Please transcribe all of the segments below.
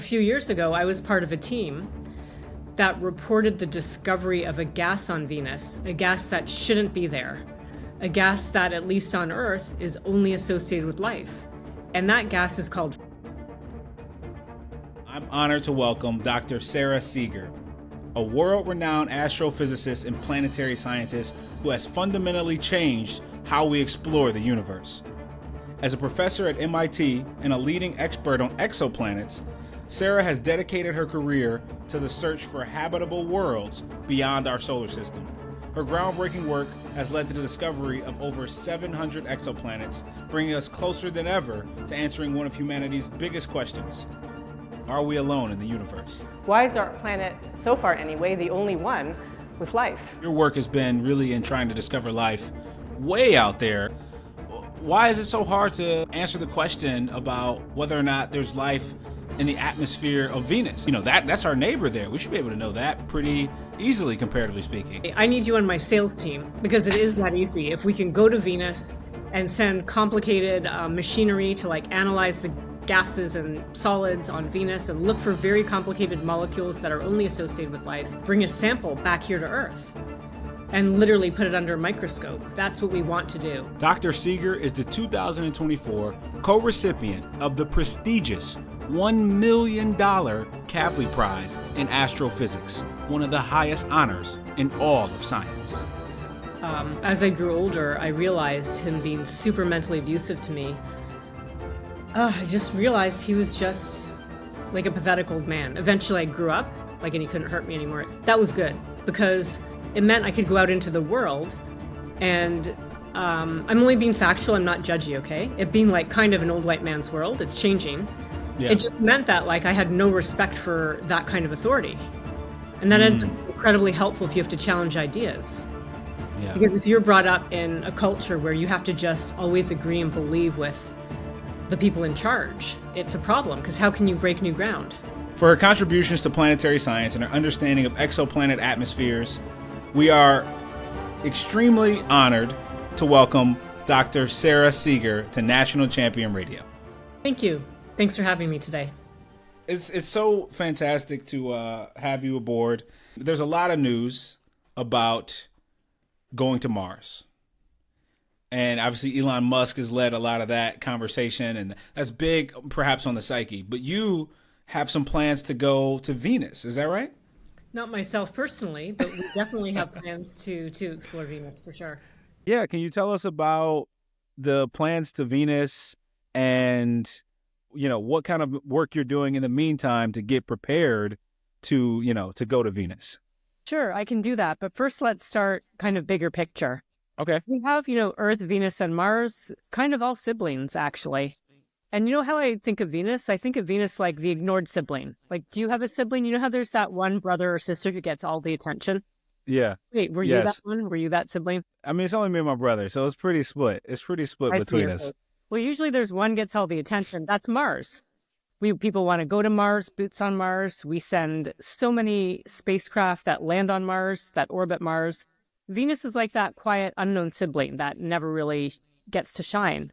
A few years ago, I was part of a team that reported the discovery of a gas on Venus, a gas that shouldn't be there, a gas that, at least on Earth, is only associated with life. And that gas is called... I'm honored to welcome Dr. Sara Seager, a world-renowned astrophysicist and planetary scientist who has fundamentally changed how we explore the universe. As a professor at MIT and a leading expert on exoplanets, Sara has dedicated her career to the search for habitable worlds beyond our solar system. Her groundbreaking work has led to the discovery of over 700 exoplanets, bringing us closer than ever to answering one of humanity's biggest questions. Are we alone in the universe? Why is our planet, so far anyway, the only one with life? Your work has been really in trying to discover life way out there. Why is it so hard to answer the question about whether or not there's life in the atmosphere of Venus? You know, that's our neighbor there. We should be able to know that pretty easily, comparatively speaking. I need you on my sales team because it is that easy. If we can go to Venus and send complicated machinery to analyze the gases and solids on Venus and look for very complicated molecules that are only associated with life, bring a sample back here to Earth and literally put it under a microscope. That's what we want to do. Dr. Seager is the 2024 co-recipient of the prestigious $1 million Kavli Prize in Astrophysics, one of the highest honors in all of science. As I grew older, I realized him being super mentally abusive to me. I just realized he was just like a pathetic old man. Eventually I grew up, and he couldn't hurt me anymore. That was good, because it meant I could go out into the world and I'm only being factual, I'm not judgy, okay? It being kind of an old white man's world, it's changing. Yeah. It just meant that I had no respect for that kind of authority. And that ends up incredibly helpful if you have to challenge ideas. Yeah. Because if you're brought up in a culture where you have to just always agree and believe with the people in charge, it's a problem, because how can you break new ground? For her contributions to planetary science and her understanding of exoplanet atmospheres, we are extremely honored to welcome Dr. Sara Seager to National Champion Radio. Thank you. Thanks for having me today. It's so fantastic to have you aboard. There's a lot of news about going to Mars. And obviously Elon Musk has led a lot of that conversation, and that's big perhaps on the psyche. But you have some plans to go to Venus, is that right? Not myself personally, but we definitely have plans to explore Venus for sure. Yeah, can you tell us about the plans to Venus and, what kind of work you're doing in the meantime to get prepared to go to Venus? Sure, I can do that. But first, let's start kind of bigger picture. Okay. We have, Earth, Venus, and Mars, kind of all siblings, actually. And you know how I think of Venus? I think of Venus like the ignored sibling. Do you have a sibling? You know how there's that one brother or sister who gets all the attention? Yeah. Wait, were you that one? Were you that sibling? I mean, it's only me and my brother, so it's pretty split. It's pretty split between us. Well, usually there's one gets all the attention. That's Mars. People want to go to Mars, boots on Mars. We send so many spacecraft that land on Mars, that orbit Mars. Venus is like that quiet, unknown sibling that never really gets to shine.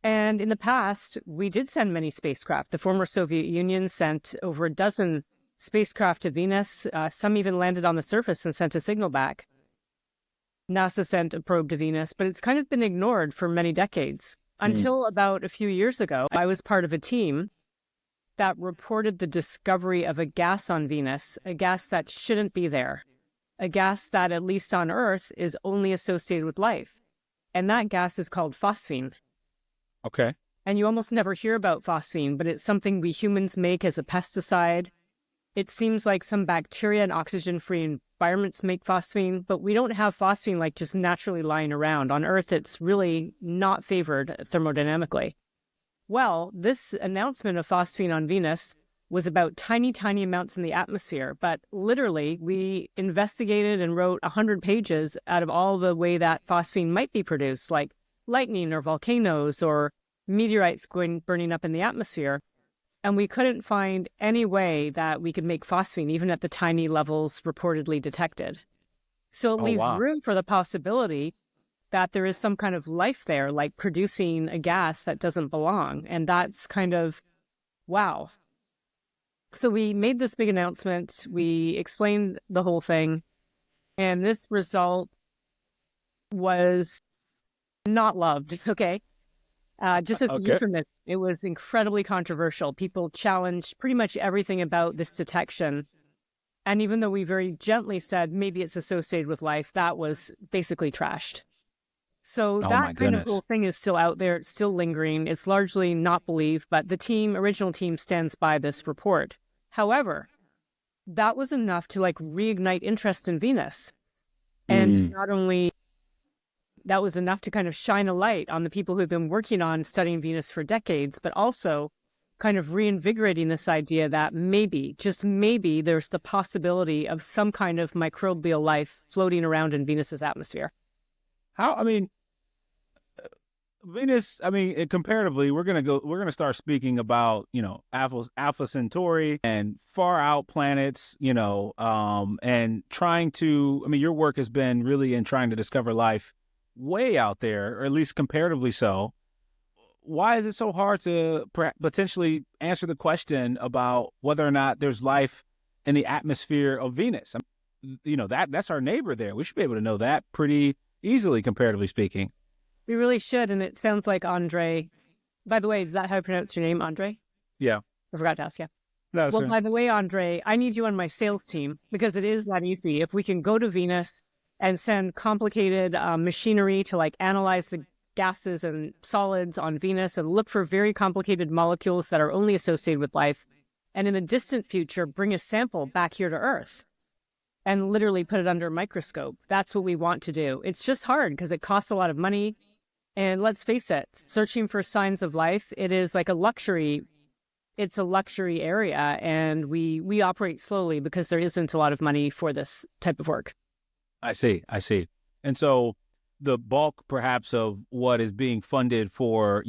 And in the past, we did send many spacecraft. The former Soviet Union sent over a dozen spacecraft to Venus. Some even landed on the surface and sent a signal back. NASA sent a probe to Venus, but it's kind of been ignored for many decades. Until about a few years ago, I was part of a team that reported the discovery of a gas on Venus, a gas that shouldn't be there, a gas that, at least on Earth, is only associated with life. And that gas is called phosphine. Okay. And you almost never hear about phosphine, but it's something we humans make as a pesticide. It seems like some bacteria and oxygen-free environments make phosphine, but we don't have phosphine just naturally lying around. On Earth, it's really not favored thermodynamically. Well, this announcement of phosphine on Venus was about tiny, tiny amounts in the atmosphere, but literally we investigated and wrote 100 pages out of all the way that phosphine might be produced, like lightning or volcanoes or meteorites burning up in the atmosphere. And we couldn't find any way that we could make phosphine, even at the tiny levels reportedly detected. So it leaves room for the possibility that there is some kind of life there, like producing a gas that doesn't belong. And that's kind of, wow. So we made this big announcement. We explained the whole thing. And this result was not loved. Okay. Just as a Okay. euphemism, it was incredibly controversial. People challenged pretty much everything about this detection. And even though we very gently said maybe it's associated with life, that was basically trashed. So Oh my that kind of goodness. whole thing is still out there. It's still lingering. It's largely not believed, but the original team stands by this report. However, that was enough to like reignite interest in Venus. And Mm. not only that was enough to kind of shine a light on the people who've been working on studying Venus for decades, but also kind of reinvigorating this idea that maybe, just maybe, there's the possibility of some kind of microbial life floating around in Venus's atmosphere. Venus, comparatively, we're gonna start speaking about, Alpha Centauri and far out planets, and trying to, your work has been really in trying to discover life way out there, or at least comparatively so. Why is it so hard to potentially answer the question about whether or not there's life in the atmosphere of Venus? That's our neighbor there. We should be able to know that pretty easily, comparatively speaking. We really should, and it sounds like Andre. By the way, is that how you pronounce your name, Andre? Yeah. I forgot to ask you. That's Well, right. by the way, Andre, I need you on my sales team because it is that easy. If we can go to Venus and send complicated machinery to like analyze the gases and solids on Venus and look for very complicated molecules that are only associated with life, and in the distant future, bring a sample back here to Earth and literally put it under a microscope. That's what we want to do. It's just hard because it costs a lot of money. And let's face it, searching for signs of life, it is like a luxury. It's a luxury area, and we operate slowly because there isn't a lot of money for this type of work. I see. And so the bulk, perhaps, of what is being funded for,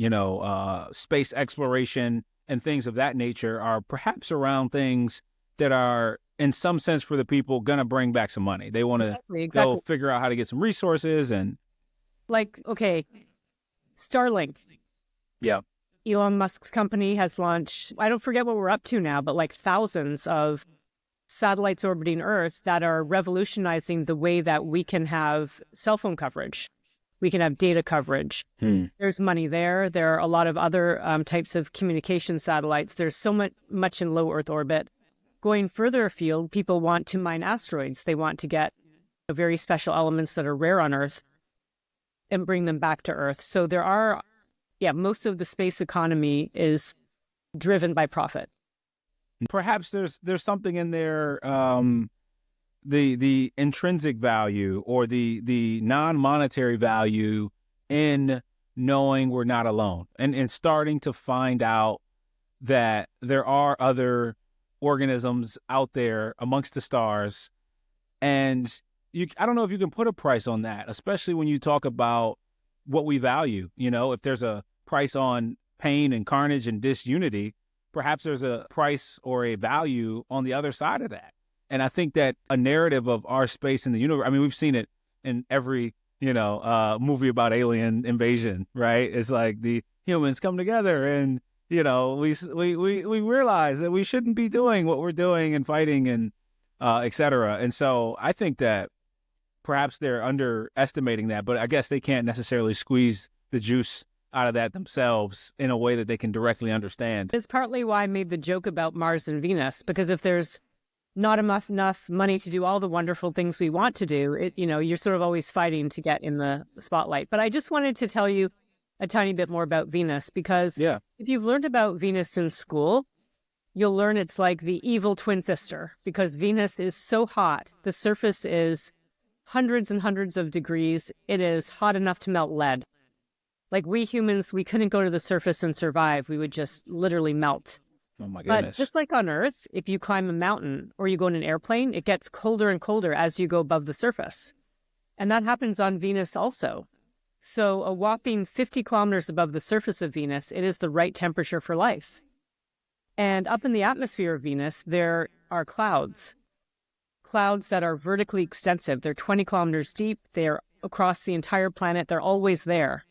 space exploration and things of that nature are perhaps around things that are, in some sense, for the people, going to bring back some money. They want to Exactly. go figure out how to get some resources and. Like, okay, Starlink. Yeah. Elon Musk's company has launched, I don't forget what we're up to now, but like thousands of satellites orbiting Earth that are revolutionizing the way that we can have cell phone coverage. We can have data coverage. There's money there. There are a lot of other types of communication satellites. There's so much in low Earth orbit. Going further afield, people want to mine asteroids. They want to get very special elements that are rare on Earth and bring them back to Earth. So there are, most of the space economy is driven by profit. Perhaps there's something in there, the intrinsic value or the non-monetary value in knowing we're not alone and starting to find out that there are other organisms out there amongst the stars. And I don't know if you can put a price on that, especially when you talk about what we value. If there's a price on pain and carnage and disunity, perhaps there's a price or a value on the other side of that. And I think that a narrative of our space in the universe, we've seen it in every, movie about alien invasion, right? It's like the humans come together and, we realize that we shouldn't be doing what we're doing and fighting and et cetera. And so I think that perhaps they're underestimating that, but I guess they can't necessarily squeeze the juice out of that themselves in a way that they can directly understand. It's partly why I made the joke about Mars and Venus, because if there's not enough money to do all the wonderful things we want to do, you're sort of always fighting to get in the spotlight. But I just wanted to tell you a tiny bit more about Venus, because if you've learned about Venus in school, you'll learn it's like the evil twin sister, because Venus is so hot. The surface is hundreds and hundreds of degrees. It is hot enough to melt lead. Like we humans, we couldn't go to the surface and survive. We would just literally melt. Oh my goodness. But just like on Earth, if you climb a mountain or you go in an airplane, it gets colder and colder as you go above the surface. And that happens on Venus also. So a whopping 50 kilometers above the surface of Venus, it is the right temperature for life. And up in the atmosphere of Venus, there are clouds that are vertically extensive. They're 20 kilometers deep. They're across the entire planet. They're always there.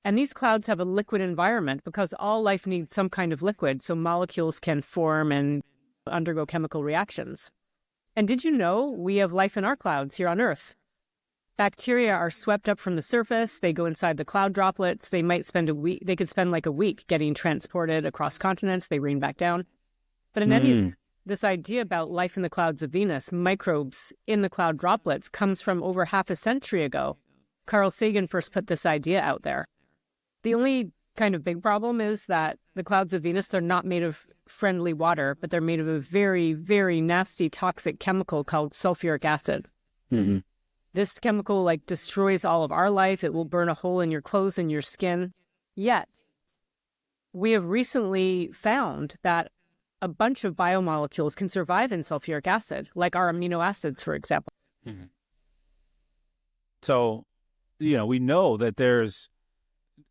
And these clouds have a liquid environment because all life needs some kind of liquid so molecules can form and undergo chemical reactions. And did you know we have life in our clouds here on Earth? Bacteria are swept up from the surface. They go inside the cloud droplets. They might spend a week. They could spend like a week getting transported across continents. They rain back down. But in any event, this idea about life in the clouds of Venus, microbes in the cloud droplets, comes from over half a century ago. Carl Sagan first put this idea out there. The only kind of big problem is that the clouds of Venus, they're not made of friendly water, but they're made of a very, very nasty toxic chemical called sulfuric acid. Mm-hmm. This chemical like destroys all of our life. It will burn a hole in your clothes and your skin. Yet, we have recently found that a bunch of biomolecules can survive in sulfuric acid, like our amino acids, for example. Mm-hmm. So, we know that there's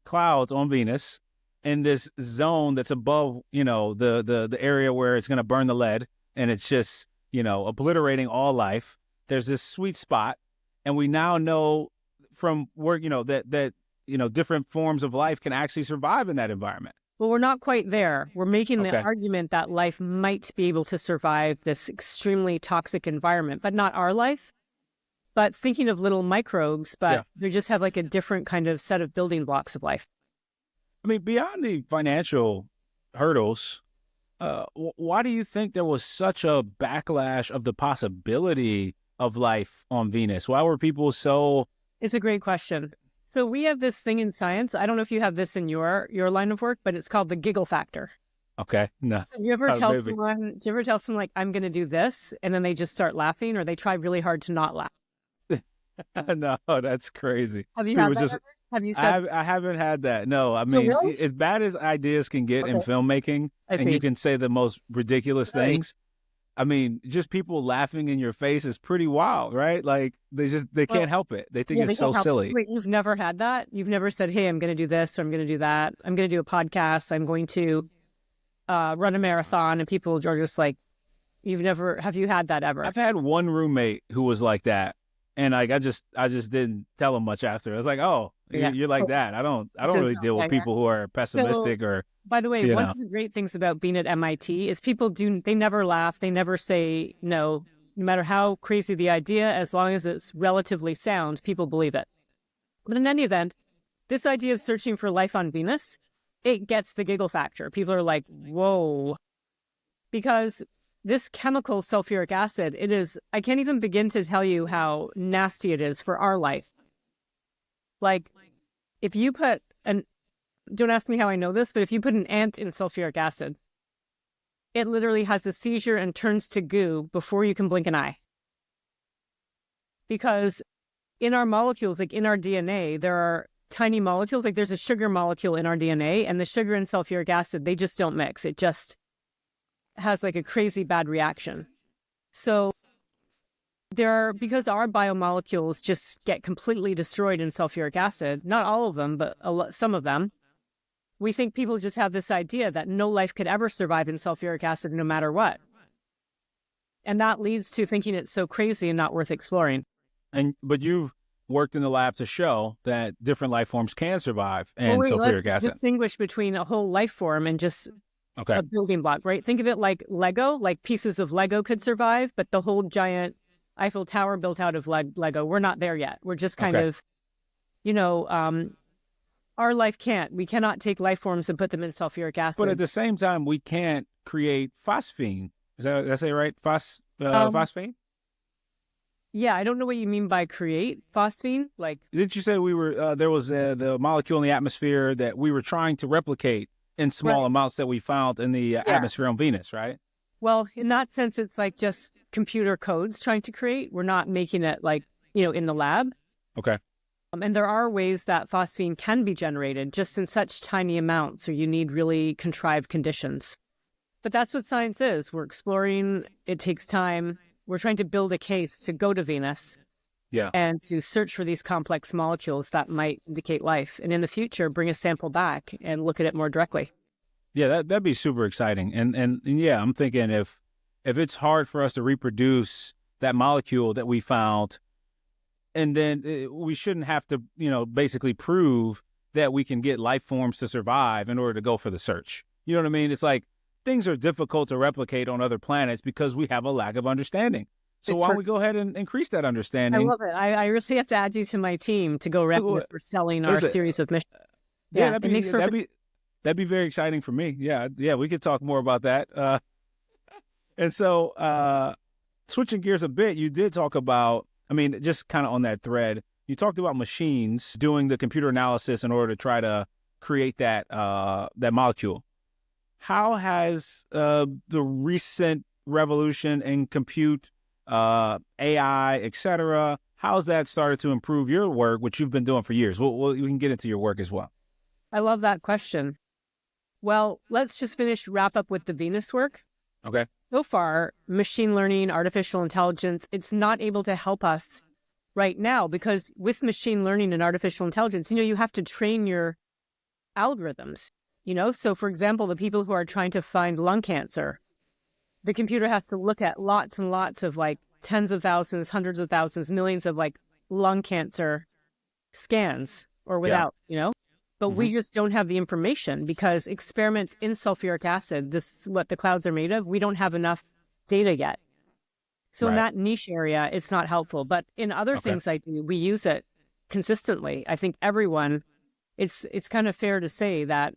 clouds on Venus in this zone that's above, the area where it's going to burn the lead, and it's just, obliterating all life. There's this sweet spot, and we now know from work, that different forms of life can actually survive in that environment. Well, we're not quite there. We're making the argument that life might be able to survive this extremely toxic environment, but not our life. But thinking of little microbes, but they just have like a different kind of set of building blocks of life. I mean, beyond the financial hurdles, why do you think there was such a backlash of the possibility of life on Venus? Why were people so... It's a great question. So we have this thing in science. I don't know if you have this in your line of work, but it's called the giggle factor. Okay. No. So do you ever tell someone like, I'm going to do this, and then they just start laughing, or they try really hard to not laugh? No, that's crazy. Have you had that ever? Have you said... I haven't had that. No, I mean, really? As bad as ideas can get in filmmaking, and you can say the most ridiculous things, I mean, just people laughing in your face is pretty wild, right? Like, they can't help it. They think it's so silly. Wait, you've never had that? You've never said, hey, I'm going to do this, or I'm going to do that. I'm going to do a podcast. I'm going to run a marathon, and people are just like, have you had that ever? I've had one roommate who was like that. And like, I just didn't tell him much after. I was like, oh, you're like that. I don't really deal with people who are pessimistic or... By the way, one of the great things about being at MIT is they never laugh. They never say no. No matter how crazy the idea, as long as it's relatively sound, people believe it. But in any event, this idea of searching for life on Venus, it gets the giggle factor. People are like, whoa. Because this chemical sulfuric acid, I can't even begin to tell you how nasty it is for our life. Like, if you put don't ask me how I know this, but if you put an ant in sulfuric acid, it literally has a seizure and turns to goo before you can blink an eye. Because in our molecules, like in our DNA, there are tiny molecules, like there's a sugar molecule in our DNA, and the sugar and sulfuric acid, they just don't mix. It just has like a crazy bad reaction. So because our biomolecules just get completely destroyed in sulfuric acid, not all of them, but some of them, we think people just have this idea that no life could ever survive in sulfuric acid no matter what. And that leads to thinking it's so crazy and not worth exploring. But you've worked in the lab to show that different life forms can survive in sulfuric acid. Distinguish between a whole life form and just a building block, right? Think of it like Lego, like pieces of Lego could survive, but the whole giant Eiffel Tower built out of Lego, we're not there yet. We're just kind of, our life can't. We cannot take life forms and put them in sulfuric acid. But at the same time, we can't create phosphine. Did I say right? Phosphine? Yeah, I don't know what you mean by create phosphine. Like, didn't you say there was the molecule in the atmosphere that we were trying to replicate in small amounts that we found in the atmosphere on Venus, right? Well, in that sense, it's like just computer codes trying to create. We're not making it like, in the lab. Okay. And there are ways that phosphine can be generated just in such tiny amounts, or you need really contrived conditions. But that's what science is. We're exploring. It takes time. We're trying to build a case to go to Venus and to search for these complex molecules that might indicate life. And in the future, bring a sample back and look at it more directly. Yeah, that'd be super exciting. And yeah, I'm thinking if it's hard for us to reproduce that molecule that we found, and then we shouldn't have to, basically prove that we can get life forms to survive in order to go for the search. You know what I mean? It's like, things are difficult to replicate on other planets because we have a lack of understanding. So why don't we go ahead and increase that I understanding? love it. I really have to add you to my team to go rep this. We're selling our series of missions. Yeah, it makes perfect. that'd be very exciting for me. Yeah, we could talk more about that. And so, switching gears a bit, you did talk about, I mean, just kind of on that thread, you talked about machines doing the computer analysis in order to try to create that molecule. How has the recent revolution in compute, AI, etc., how's that started to improve your work, which you've been doing for years? We can get into your work as well. I love that question. Well, let's just wrap up with the Venus work. Okay. So far, machine learning, artificial intelligence, it's not able to help us right now because with machine learning and artificial intelligence, you have to train your algorithms, So for example, the people who are trying to find lung cancer, the computer has to look at lots and lots of like tens of thousands, hundreds of thousands, millions of like lung cancer scans or without, But we just don't have the information because experiments in sulfuric acid, this is what the clouds are made of, we don't have enough data yet. So in that niche area, it's not helpful. But in other things I do, we use it consistently. I think everyone, it's kind of fair to say that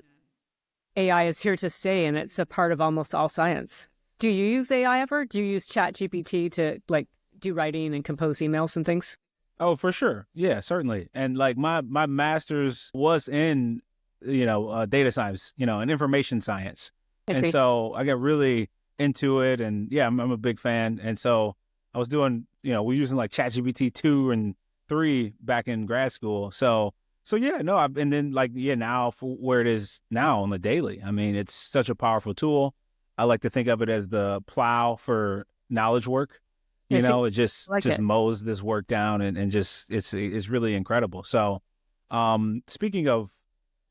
AI is here to stay and it's a part of almost all science. Do you use AI ever? Do you use ChatGPT to like do writing and compose emails and things? Oh, for sure. Yeah, certainly. And like my master's was in, data science, and information science. And so I got really into it. And yeah, I'm a big fan. And so I was doing, we're using like ChatGPT 2 and 3 back in grad school. So yeah, no, and then like, now for where it is now on the daily, I mean, it's such a powerful tool. I like to think of it as the plow for knowledge work. It just mows this work down and just it's really incredible. So, speaking of,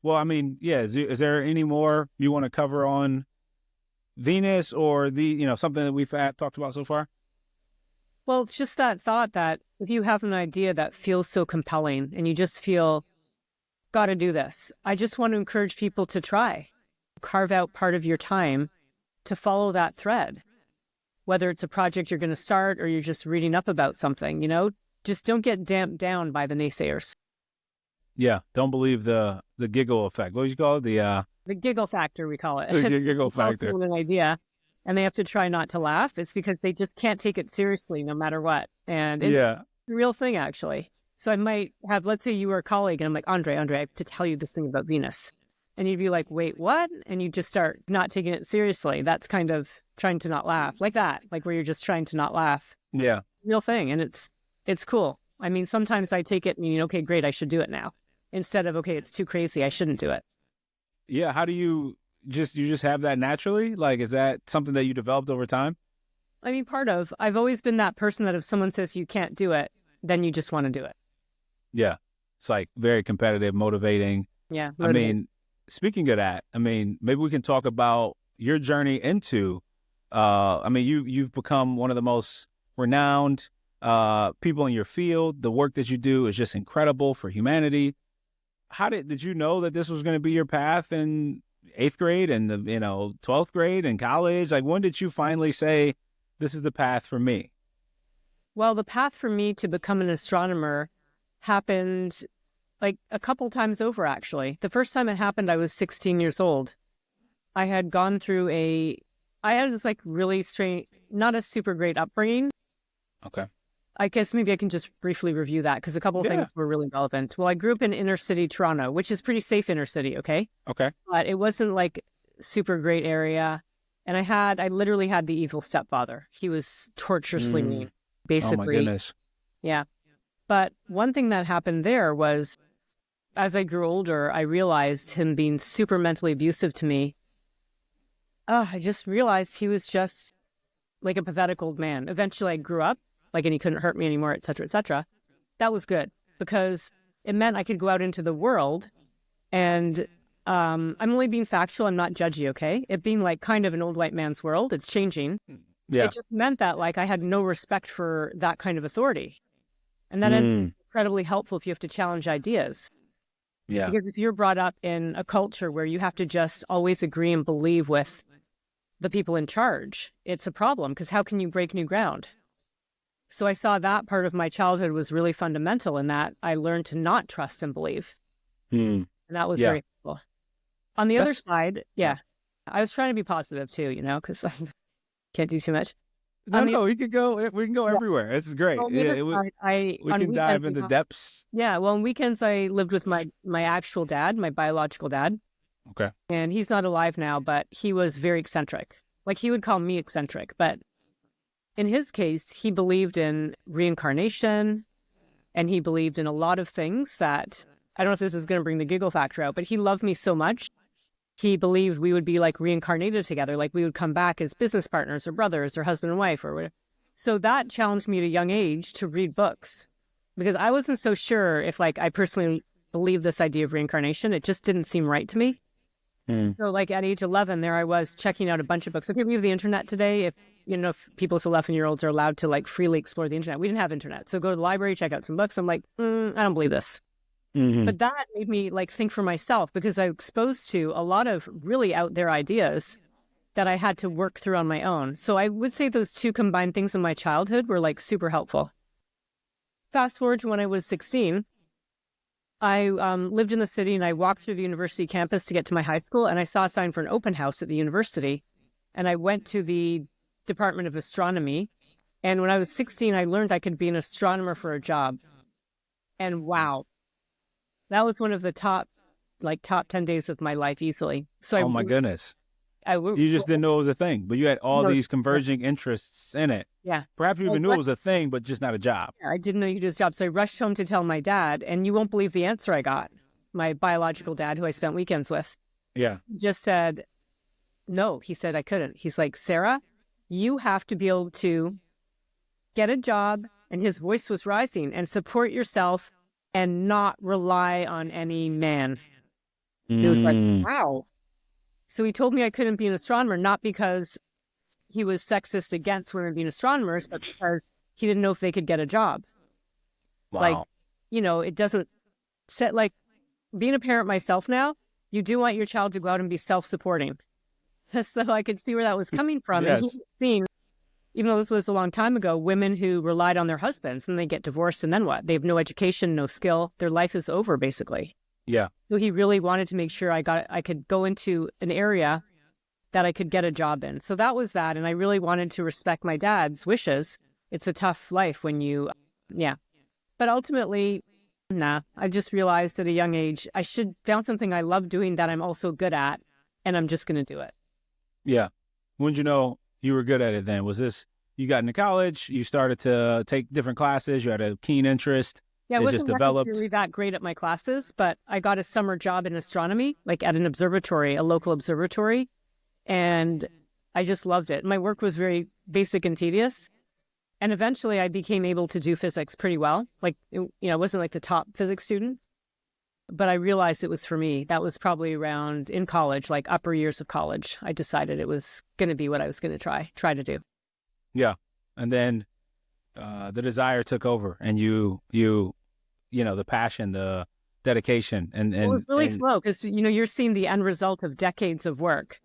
well, I mean, yeah, is there any more you want to cover on Venus or the something that we've talked about so far? Well, it's just that thought that if you have an idea that feels so compelling and you just feel, got to do this, I just want to encourage people to try, carve out part of your time to follow that thread. Whether it's a project you're going to start or you're just reading up about something, just don't get damped down by the naysayers. Yeah, don't believe the giggle effect. What do you call it? The giggle factor, we call it. The giggle factor. Someone an idea, and they have to try not to laugh. It's because they just can't take it seriously, no matter what. And it's a real thing, actually. So I might have, let's say you were a colleague, and I'm like, Andre, I have to tell you this thing about Venus. And you'd be like, wait, what? And you just start not taking it seriously. That's kind of trying to not laugh, like that, like where you're just trying to not laugh. Yeah. Real thing. And it's cool. I mean, sometimes I take it and okay, great, I should do it now. Instead of, okay, it's too crazy, I shouldn't do it. Yeah. How do you just have that naturally? Like, is that something that you developed over time? I mean, I've always been that person that if someone says you can't do it, then you just want to do it. Yeah. It's like very competitive, motivating. Yeah. I mean, speaking of that, I mean, maybe we can talk about your journey into, you've become one of the most renowned people in your field. The work that you do is just incredible for humanity. How did you know that this was going to be your path in 8th grade and the 12th grade and college? Like, when did you finally say, this is the path for me? Well, the path for me to become an astronomer happened like a couple times over, actually. The first time it happened, I was 16 years old. I had gone through I had this like really strange, not a super great upbringing. Okay. I guess maybe I can just briefly review that because a couple of things were really relevant. Well, I grew up in inner city Toronto, which is pretty safe inner city, okay? Okay. But it wasn't like super great area. And I literally had the evil stepfather. He was torturously mean, basically. Oh my goodness. Yeah. But one thing that happened there was, as I grew older, I realized him being super mentally abusive to me. I just realized he was just like a pathetic old man. Eventually I grew up, and he couldn't hurt me anymore, et cetera, et cetera. That was good because it meant I could go out into the world and I'm only being factual. I'm not judgy, okay? It being like kind of an old white man's world. It's changing. Yeah. It just meant that I had no respect for that kind of authority. And that is incredibly helpful if you have to challenge ideas. Yeah. Because if you're brought up in a culture where you have to just always agree and believe with the people in charge, it's a problem because how can you break new ground? So I saw that part of my childhood was really fundamental in that I learned to not trust and believe. Hmm. And that was Yeah. very helpful. On the other That's side, I was trying to be positive too, because I can't do too much. no. We can go. We can go Yeah. everywhere. This is great. On the other side, We on can dive weekends, into depths. on weekends, I lived with my actual dad, my biological dad. Okay. And he's not alive now, but he was very eccentric. Like he would call me eccentric, but in his case, he believed in reincarnation and he believed in a lot of things that I don't know if this is going to bring the giggle factor out, but he loved me so much. He believed we would be like reincarnated together, like we would come back as business partners or brothers or husband and wife or whatever. So that challenged me at a young age to read books because I wasn't so sure if like I personally believed this idea of reincarnation. It just didn't seem right to me. So like at age 11, there I was checking out a bunch of books. If you have the internet today, if people's 11-year-olds are allowed to like freely explore the internet, we didn't have internet. So go to the library, check out some books. I'm like, I don't believe this. Mm-hmm. But that made me like think for myself because I was exposed to a lot of really out there ideas that I had to work through on my own. So I would say those two combined things in my childhood were like super helpful. Fast forward to when I was 16, I lived in the city and I walked through the university campus to get to my high school and I saw a sign for an open house at the university. And I went to the Department of Astronomy. And when I was 16, I learned I could be an astronomer for a job. And wow, that was one of the top 10 days of my life easily. So Oh my goodness. You just didn't know it was a thing, but you had all these converging interests in it. Yeah. Perhaps you even knew it was a thing, but just not a job. I didn't know you could do this job. So I rushed home to tell my dad, and you won't believe the answer I got. My biological dad, who I spent weekends with, just said, no. He said I couldn't. He's like, Sarah, you have to be able to get a job, and his voice was rising, and support yourself and not rely on any man. It was like, wow. So he told me I couldn't be an astronomer, not because he was sexist against women being astronomers, but because he didn't know if they could get a job. Wow. Like, it doesn't set like being a parent myself now, you do want your child to go out and be self-supporting. So I could see where that was coming from. Yes. And he's seen, even though this was a long time ago, women who relied on their husbands and they get divorced and then what? They have no education, no skill. Their life is over basically. Yeah. So he really wanted to make sure I could go into an area that I could get a job in. So that was that. And I really wanted to respect my dad's wishes. It's a tough life when but ultimately, I just realized at a young age, I should found something I love doing that I'm also good at. And I'm just going to do it. Yeah. When did you know you were good at it then? Was this, you got into college, you started to take different classes, you had a keen interest? Yeah, I wasn't just developed. necessarily that great at my classes, but I got a summer job in astronomy, like at an observatory, a local observatory. And I just loved it. My work was very basic and tedious. And eventually I became able to do physics pretty well. Like, I wasn't like the top physics student, but I realized it was for me. That was probably around in college, like upper years of college. I decided it was going to be what I was going to try to do. Yeah. And then the desire took over and the passion, the dedication. And it was really slow because, you're seeing the end result of decades of work.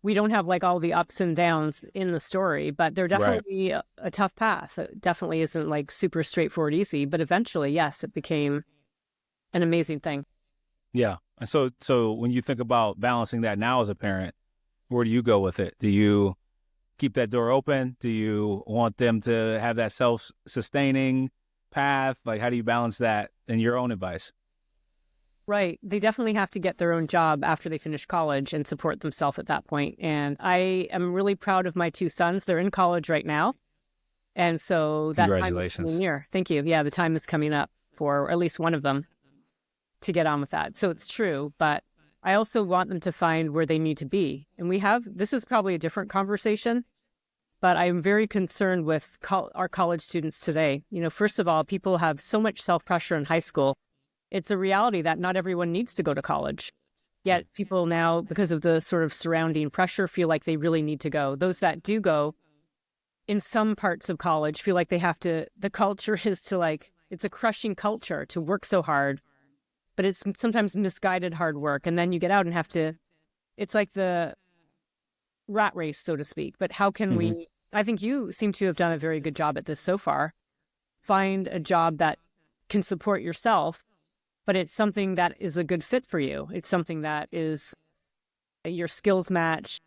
We don't have like all the ups and downs in the story, but they're definitely a tough path. It definitely isn't like super straightforward, easy, but eventually, yes, it became an amazing thing. Yeah. And so when you think about balancing that now as a parent, where do you go with it? Do you keep that door open? Do you want them to have that self-sustaining path? Like, how do you balance that in your own advice? Right. They definitely have to get their own job after they finish college and support themselves at that point. And I am really proud of my two sons. They're in college right now. And so that Congratulations. time is coming. Thank you. Yeah, the time is coming up for at least one of them to get on with that. So it's true. But I also want them to find where they need to be. And this is probably a different conversation, but I'm very concerned with our college students today. First of all, people have so much self-pressure in high school. It's a reality that not everyone needs to go to college. Yet people now, because of the sort of surrounding pressure, feel like they really need to go. Those that do go in some parts of college feel like they have to, the culture is to it's a crushing culture to work so hard, but it's sometimes misguided hard work. And then you get out and have to, it's like the rat race, so to speak. But how can we, I think you seem to have done a very good job at this so far, find a job that can support yourself, but it's something that is a good fit for you. It's something that is your skills match.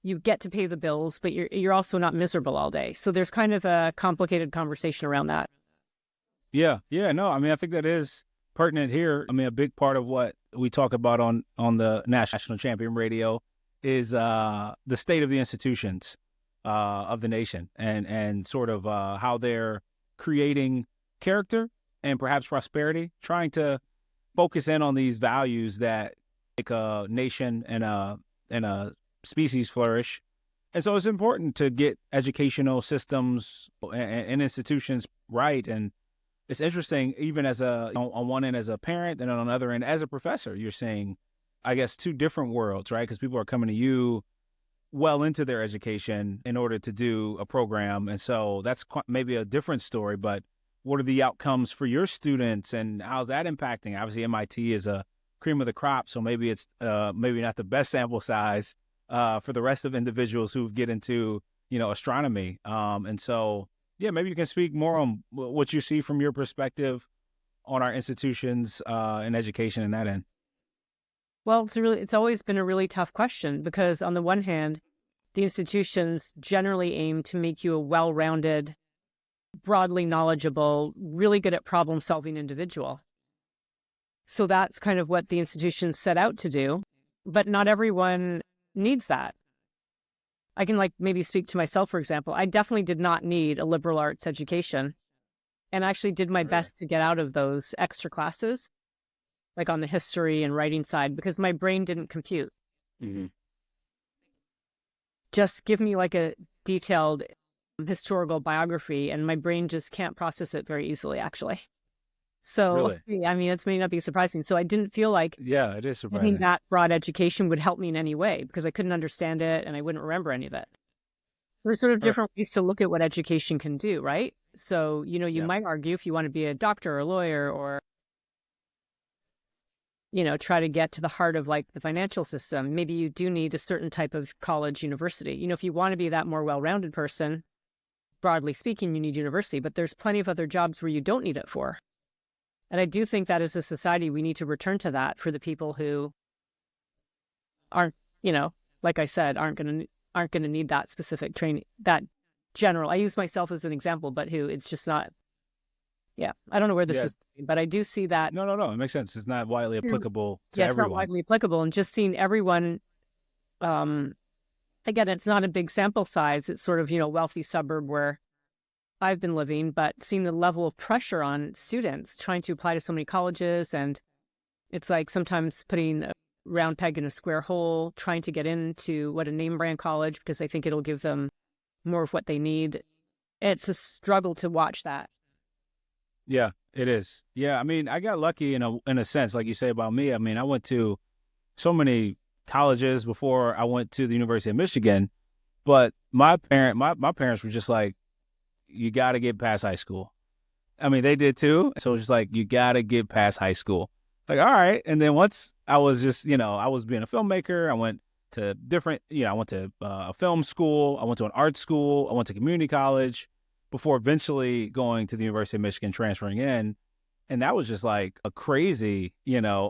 You get to pay the bills, but you're also not miserable all day. So there's kind of a complicated conversation around that. Yeah, no, I mean, I think that is pertinent here. I mean, a big part of what we talk about on the National Champion Radio is the state of the institutions of the nation, and sort of how they're creating character and perhaps prosperity, trying to focus in on these values that make a nation and a species flourish. And so it's important to get educational systems and institutions right. And it's interesting, even as on one end as a parent, and on the other end as a professor, you're seeing, I guess, two different worlds, right? Because people are coming to you well into their education in order to do a program. And so that's maybe a different story, but what are the outcomes for your students and how's that impacting? Obviously, MIT is a cream of the crop, so maybe it's maybe not the best sample size for the rest of individuals who get into, astronomy. And so, yeah, maybe you can speak more on what you see from your perspective on our institutions and education in that end. Well, it's always been a really tough question because on the one hand, the institutions generally aim to make you a well-rounded, broadly knowledgeable, really good at problem-solving individual. So that's kind of what the institutions set out to do, but not everyone needs that. I can maybe speak to myself, for example. I definitely did not need a liberal arts education, and actually did my best to get out of those extra classes, like on the history and writing side, because my brain didn't compute. Mm-hmm. Just give me a detailed historical biography and my brain just can't process it very easily, actually. So, Really? I mean, it may not be surprising. So I didn't feel like Yeah, it is surprising. having that broad education would help me in any way because I couldn't understand it and I wouldn't remember any of it. There's sort of different ways to look at what education can do, right? So, you might argue if you want to be a doctor or a lawyer or, try to get to the heart of the financial system, maybe you do need a certain type of college, university. If you want to be that more well-rounded person, broadly speaking, you need university, but there's plenty of other jobs where you don't need it for. And I do think that as a society, we need to return to that for the people who aren't, like I said, aren't going to need that specific training, that general. I use myself as an example, but who it's just not. Yeah, I don't know where this is going, but I do see that. No, it makes sense. It's not widely applicable to everyone. It's not everyone. widely applicable, and just seeing everyone. Again, it's not a big sample size. It's sort of wealthy suburb where I've been living, but seeing the level of pressure on students trying to apply to so many colleges, and it's sometimes putting a round peg in a square hole, trying to get into a name brand college because they think it'll give them more of what they need. It's a struggle to watch that. Yeah, it is. Yeah, I mean, I got lucky in a sense, like you say about me. I mean, I went to so many colleges before I went to the University of Michigan, but my parents were just like, you got to get past high school. I mean, they did too. So it's just you got to get past high school. All right. And then once I was just, I was being a filmmaker, I went to different, I went to a film school, I went to an art school, I went to community college before eventually going to the University of Michigan, transferring in. And that was just a crazy,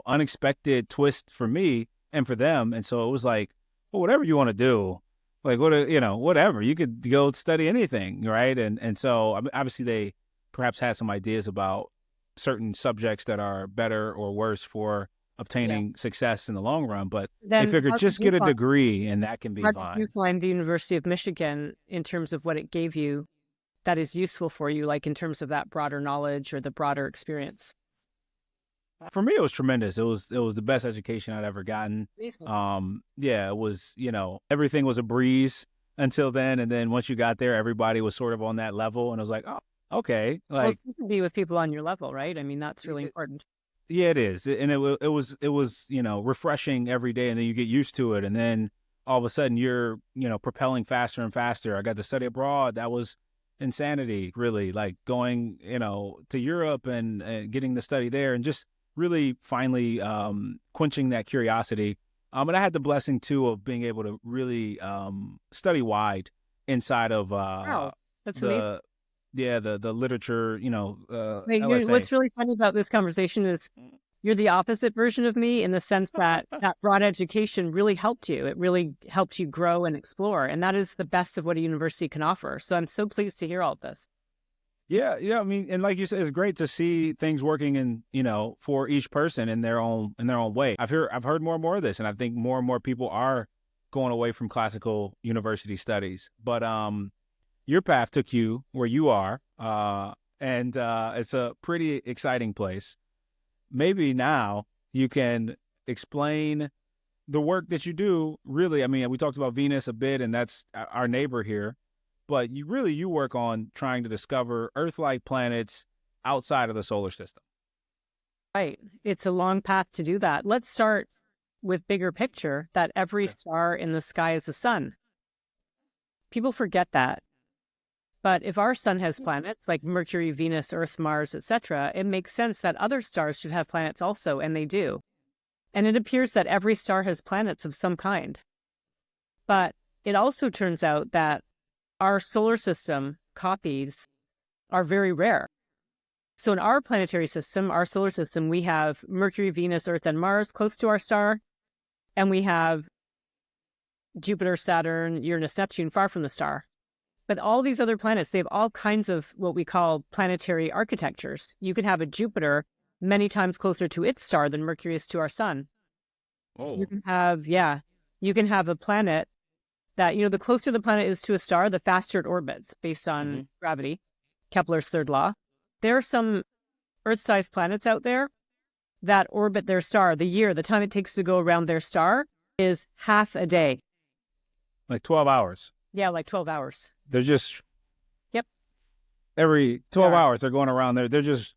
unexpected twist for me and for them. And so it was well, whatever you want to do, whatever, you could go study anything, right? And so obviously they perhaps had some ideas about certain subjects that are better or worse for obtaining success in the long run, but then they figured just get a degree and that can be fine. How did you find the University of Michigan in terms of what it gave you that is useful for you, in terms of that broader knowledge or the broader experience? For me, it was tremendous. It was the best education I'd ever gotten. Yeah, it was, everything was a breeze until then. And then once you got there, everybody was sort of on that level. And I was like, oh, okay. Well, it's good to be with people on your level, right? I mean, that's really important. Yeah, it is. And it was, refreshing every day. And then you get used to it. And then all of a sudden you're, propelling faster and faster. I got to study abroad. That was insanity, really, going, to Europe and getting to study there and just really finally quenching that curiosity And I had the blessing too of being able to really study wide inside of Wow, that's amazing. the literature, Wait, LSA. what's really funny about this conversation is you're the opposite version of me in the sense that that broad education really helped you. It really helped you grow and explore. And that is the best of what a university can offer. So I'm so pleased to hear all of this. Yeah, yeah. I mean, and like you said, it's great to see things working in, for each person in their own way. I've heard more and more of this, and I think more and more people are going away from classical university studies. But your path took you where you are, and it's a pretty exciting place. Maybe now you can explain the work that you do. Really, I mean, we talked about Venus a bit, and that's our neighbor here. But you work on trying to discover Earth-like planets outside of the solar system. Right. It's a long path to do that. Let's start with bigger picture that every Okay. star in the sky is a sun. People forget that. But if our sun has planets like Mercury, Venus, Earth, Mars, etc., it makes sense that other stars should have planets also, and they do. And it appears that every star has planets of some kind. But it also turns out that our solar system copies are very rare. So in our planetary system, our solar system, we have Mercury, Venus, Earth, and Mars close to our star. And we have Jupiter, Saturn, Uranus, Neptune far from the star. But all these other planets, they have all kinds of what we call planetary architectures. You could have a Jupiter many times closer to its star than Mercury is to our sun. Oh, You can have, you can have a planet that, the closer the planet is to a star, the faster it orbits based on gravity, Kepler's third law. There are some Earth-sized planets out there that orbit their star. The time it takes to go around their star is half a day. like 12 hours. Yeah, like 12 hours. They're just Yep. every 12 They are. hours they're going around there. They're just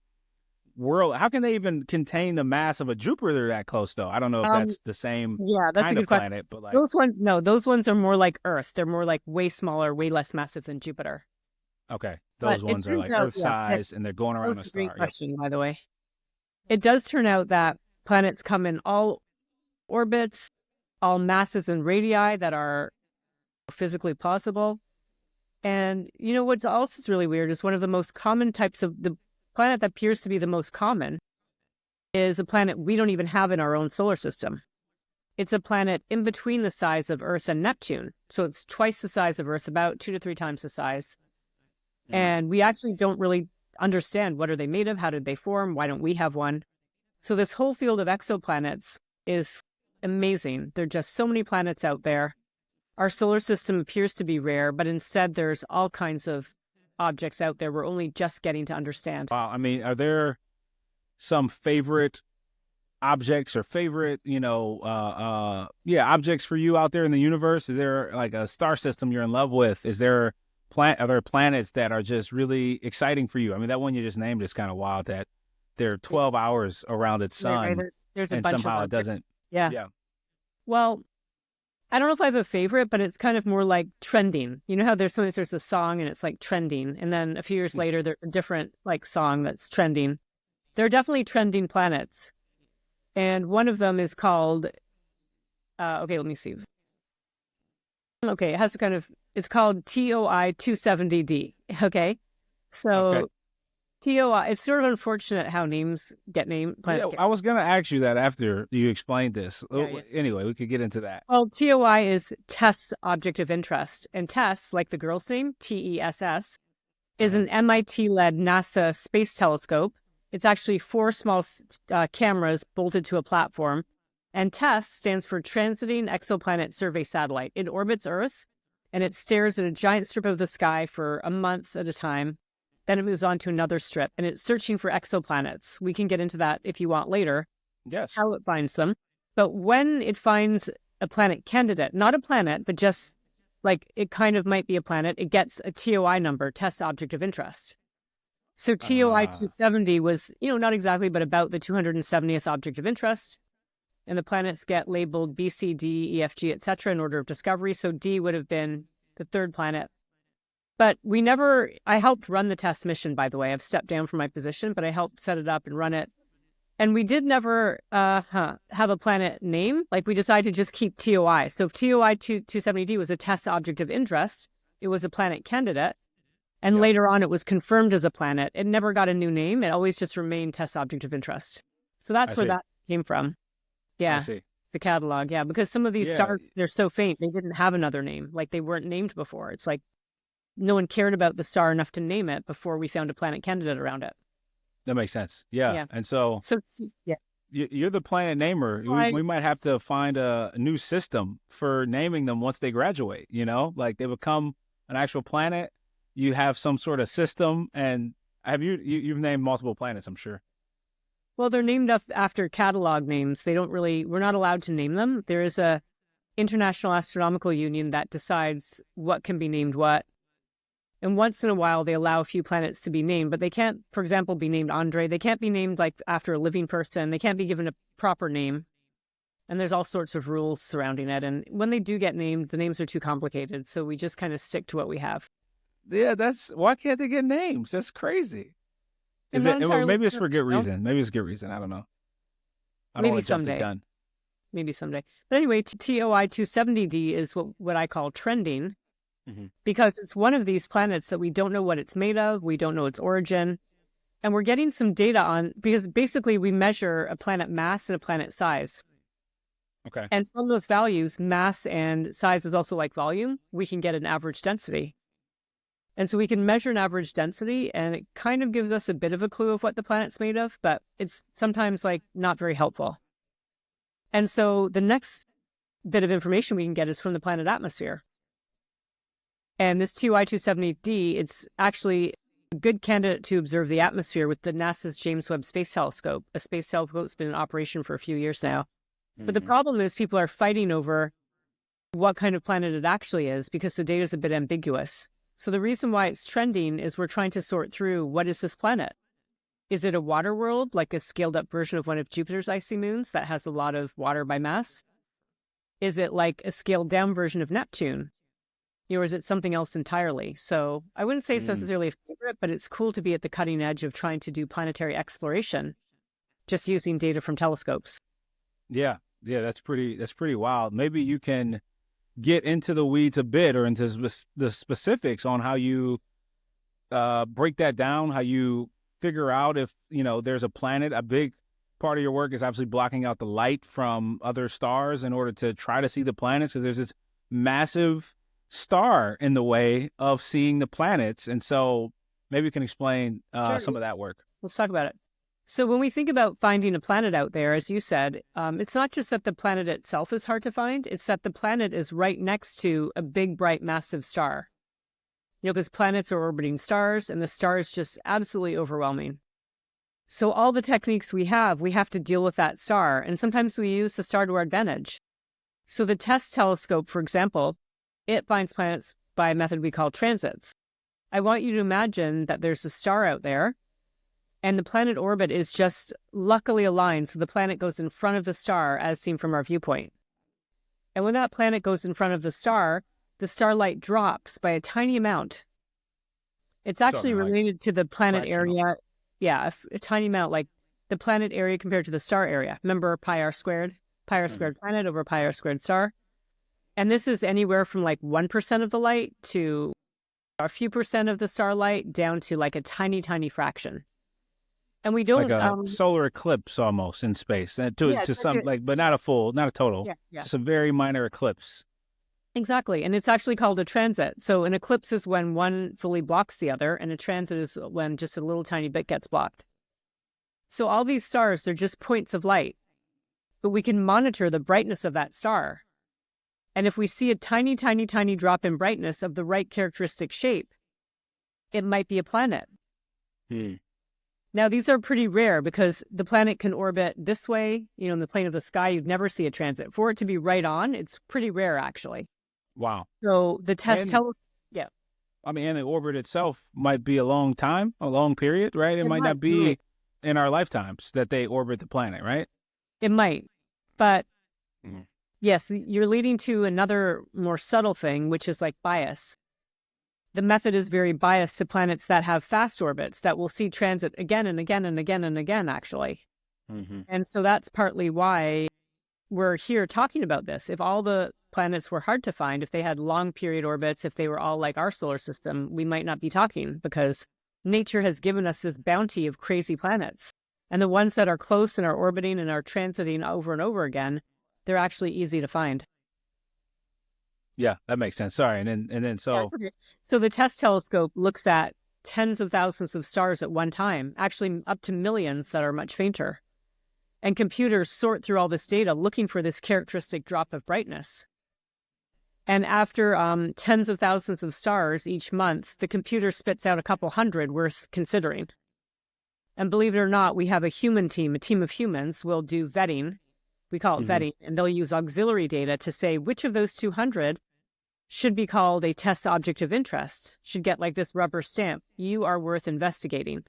how can they even contain the mass of a Jupiter that close though? I don't know if that's the same Yeah, that's kind a of good question. planet, but like, Those ones are more like Earth. They're more like way smaller, way less massive than Jupiter. okay, But those it ones are turns like out, Earth size and they're going that around was a a great star. Yep. question, by the way. It does turn out that planets come in all orbits, all masses and radii that are physically possible. And what's also really weird is one of the most common types of the planet that appears to be the most common is a planet we don't even have in our own solar system. It's a planet in between the size of Earth and Neptune. So it's twice the size of Earth, about 2 to 3 times the size. And we actually don't really understand what are they made of, how did they form, why don't we have one? So this whole field of exoplanets is amazing. There are just so many planets out there. Our solar system appears to be rare, but instead there's all kinds of objects out there we're only just getting to understand. Wow. I mean, are there some favorite objects or favorite, objects for you out there in the universe? Is there like a star system you're in love with? Are there planets that are just really exciting for you? I mean, that one you just named is kind of wild that they're 12 hours around its sun Right. There's a and bunch somehow of it them. doesn't. Yeah. Yeah. Well, I don't know if I have a favorite, but it's kind of more like trending. You know how there's a song and it's like trending, and then a few years later there's a different like song that's trending. There are definitely trending planets, and one of them is called. Okay, let me see. Okay, it's called TOI 270D. Okay, so Okay. TOI. It's sort of unfortunate how planets Yeah, get. I was going to ask you that after you explained this. Yeah. Anyway, we could get into that. Well, TOI is TESS object of interest, and TESS, like the girl's name, TESS, is an MIT-led NASA space telescope. It's actually 4 small cameras bolted to a platform, and TESS stands for Transiting Exoplanet Survey Satellite. It orbits Earth, and it stares at a giant strip of the sky for a month at a time. Then it moves on to another strip, and it's searching for exoplanets. We can get into that if you want later, Yes. how it finds them. But when it finds a planet candidate, not a planet, but just like it kind of might be a planet, it gets a TOI number, test object of interest. So TOI 270 was, not exactly, but about the 270th object of interest. And the planets get labeled B, C, D, E, F, G, etc. in order of discovery. So D would have been the 3rd planet. But I helped run the TESS mission, by the way. I've stepped down from my position, but I helped set it up and run it. And we did never have a planet name. Like we decided to just keep TOI. So if TOI 270D was a TESS object of interest, it was a planet candidate. And later on, it was confirmed as a planet. It never got a new name. It always just remained TESS object of interest. So that's where that came from. Yeah. I see. The catalog. Yeah. Because some of these stars, they're so faint, they didn't have another name. Like they weren't named before. It's like no one cared about the star enough to name it before we found a planet candidate around it. That makes sense. Yeah. And so yeah. You're the planet namer. We might have to find a new system for naming them once they graduate, you know, like they become an actual planet. You have some sort of system, and you've named multiple planets, I'm sure. Well, they're named after catalog names. We're not allowed to name them. There is a International Astronomical Union that decides what can be named what. And once in a while, they allow a few planets to be named, but they can't, for example, be named Andre. They can't be named like after a living person. They can't be given a proper name. And there's all sorts of rules surrounding it. And when they do get named, the names are too complicated. So we just kind of stick to what we have. Yeah, why can't they get names? That's crazy. Maybe it's for good reason. Maybe it's good reason. I don't know. I don't want to jump the gun. Maybe someday. But anyway, TOI 270D is what I call trending, because it's one of these planets that we don't know what it's made of. We don't know its origin. And we're getting some data on, because basically we measure a planet mass and a planet size. Okay. And from those values, mass and size is also like volume, we can get an average density. And so we can measure an average density, and it kind of gives us a bit of a clue of what the planet's made of, but it's sometimes like not very helpful. And so the next bit of information we can get is from the planet atmosphere. And this TOI 270D, it's actually a good candidate to observe the atmosphere with the NASA's James Webb Space Telescope. A space telescope's been in operation for a few years now. But the problem is people are fighting over what kind of planet it actually is, because the data is a bit ambiguous. So the reason why it's trending is we're trying to sort through, what is this planet? Is it a water world, like a scaled up version of one of Jupiter's icy moons that has a lot of water by mass? Is it like a scaled down version of Neptune? Or is it something else entirely? So I wouldn't say it's necessarily a favorite, but it's cool to be at the cutting edge of trying to do planetary exploration, just using data from telescopes. Yeah, that's pretty wild. Maybe you can get into the weeds a bit, or into the specifics on how you break that down, how you figure out if, there's a planet. A big part of your work is obviously blocking out the light from other stars in order to try to see the planets, because there's this massive star in the way of seeing the planets. And so maybe you can explain some of that work. Let's talk about it. So when we think about finding a planet out there, as you said, it's not just that the planet itself is hard to find. It's that the planet is right next to a big, bright, massive star. Because planets are orbiting stars, and the star is just absolutely overwhelming. So all the techniques we have to deal with that star. And sometimes we use the star to our advantage. So the TESS telescope, for example, it finds planets by a method we call transits. I want you to imagine that there's a star out there, and the planet orbit is just luckily aligned, so the planet goes in front of the star as seen from our viewpoint. And when that planet goes in front of the starlight drops by a tiny amount. It's actually related to the planet area. Yeah, a tiny amount, like the planet area compared to the star area. Remember pi r squared? Pi r squared planet over pi r squared star. And this is anywhere from like 1% of the light to a few percent of the starlight down to like a tiny, tiny fraction. And we don't like a solar eclipse almost in space, and but not a total. Yeah. Just a very minor eclipse. Exactly, and it's actually called a transit. So an eclipse is when one fully blocks the other, and a transit is when just a little tiny bit gets blocked. So all these stars, they're just points of light, but we can monitor the brightness of that star. And if we see a tiny, tiny, tiny drop in brightness of the right characteristic shape, it might be a planet. Now, these are pretty rare because the planet can orbit this way, in the plane of the sky. You'd never see a transit. For it to be right on, it's pretty rare, actually. Wow. So the TESS yeah. I mean, and the orbit itself might be a long period, right? It might not be in our lifetimes that they orbit the planet, right? It might. But yes, you're leading to another more subtle thing, which is like bias. The method is very biased to planets that have fast orbits that will see transit again and again and again and again, actually. And so that's partly why we're here talking about this. If all the planets were hard to find, if they had long period orbits, if they were all like our solar system, we might not be talking, because nature has given us this bounty of crazy planets. And the ones that are close and are orbiting and are transiting over and over again, they're actually easy to find. Yeah, that makes sense. Sorry. And then so Yeah, okay. So the TESS telescope looks at tens of thousands of stars at one time, actually up to millions that are much fainter. And computers sort through all this data looking for this characteristic drop of brightness. And after tens of thousands of stars each month, the computer spits out a couple hundred worth considering. And believe it or not, we have a human team, a team of humans will do vetting. We call it vetting, and they'll use auxiliary data to say which of those 200 should be called a TESS object of interest, should get like this rubber stamp. You are worth investigating.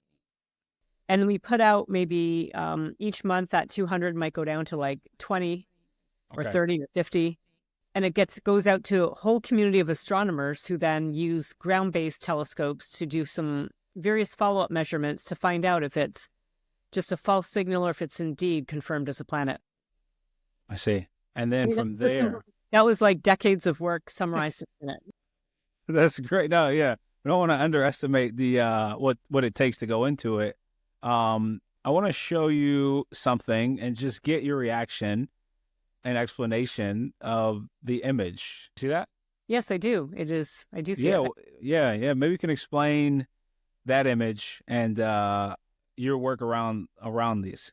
And we put out maybe each month that 200 might go down to like 20 or 30 or 50. And it goes out to a whole community of astronomers who then use ground-based telescopes to do some various follow-up measurements to find out if it's just a false signal or if it's indeed confirmed as a planet. I see. And then from there, that was like decades of work summarized in it. That's great. No, yeah. I don't want to underestimate the what it takes to go into it. I want to show you something and just get your reaction and explanation of the image. See that? Yes, I do. I do see it. Yeah. Maybe you can explain that image and your work around these.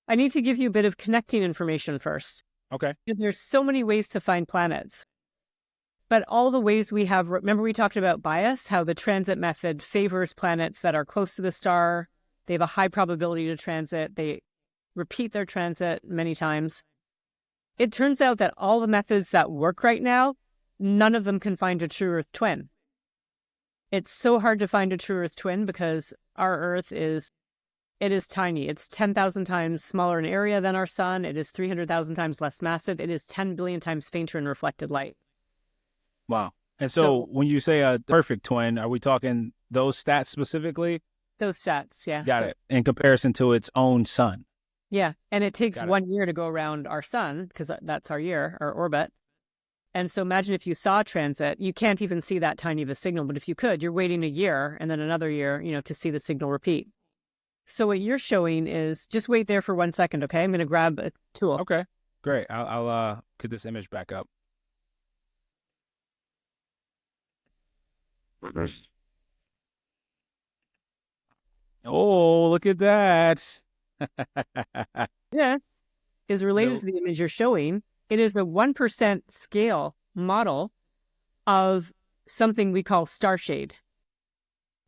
I need to give you a bit of connecting information first. Okay. There's so many ways to find planets. But all the ways we have, remember we talked about bias, how the transit method favors planets that are close to the star. They have a high probability to transit. They repeat their transit many times. It turns out that all the methods that work right now, none of them can find a true Earth twin. It's so hard to find a true Earth twin because our Earth is tiny. It's 10,000 times smaller in area than our sun. It is 300,000 times less massive. It is 10 billion times fainter in reflected light. Wow. And so when you say a perfect twin, are we talking those stats specifically? Those stats, yeah. Got it. In comparison to its own sun. Yeah. And it takes 1 year to go around our sun because that's our year, our orbit. And so imagine if you saw transit, you can't even see that tiny of a signal. But if you could, you're waiting a year and then another year, to see the signal repeat. So what you're showing is, just wait there for 1 second, okay? I'm going to grab a tool. Okay, great. I'll put this image back up. Oh, look at that. This is related to the image you're showing. It is a 1% scale model of something we call Starshade.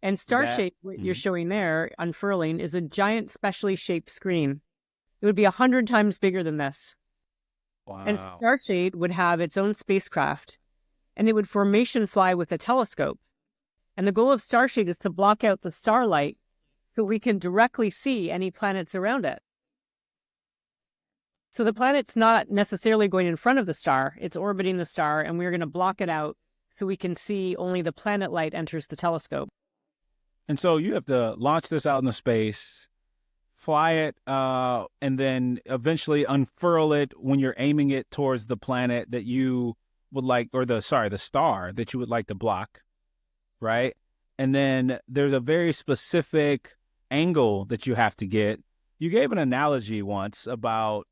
And Starshade, what you're showing there, unfurling, is a giant specially shaped screen. It would be 100 times bigger than this. Wow. And Starshade would have its own spacecraft, and it would formation fly with a telescope. And the goal of Starshade is to block out the starlight so we can directly see any planets around it. So the planet's not necessarily going in front of the star. It's orbiting the star, and we're going to block it out so we can see only the planet light enters the telescope. And so you have to launch this out into space, fly it, and then eventually unfurl it when you're aiming it towards the planet that you would like, or the star that you would like to block, right? And then there's a very specific angle that you have to get. You gave an analogy once about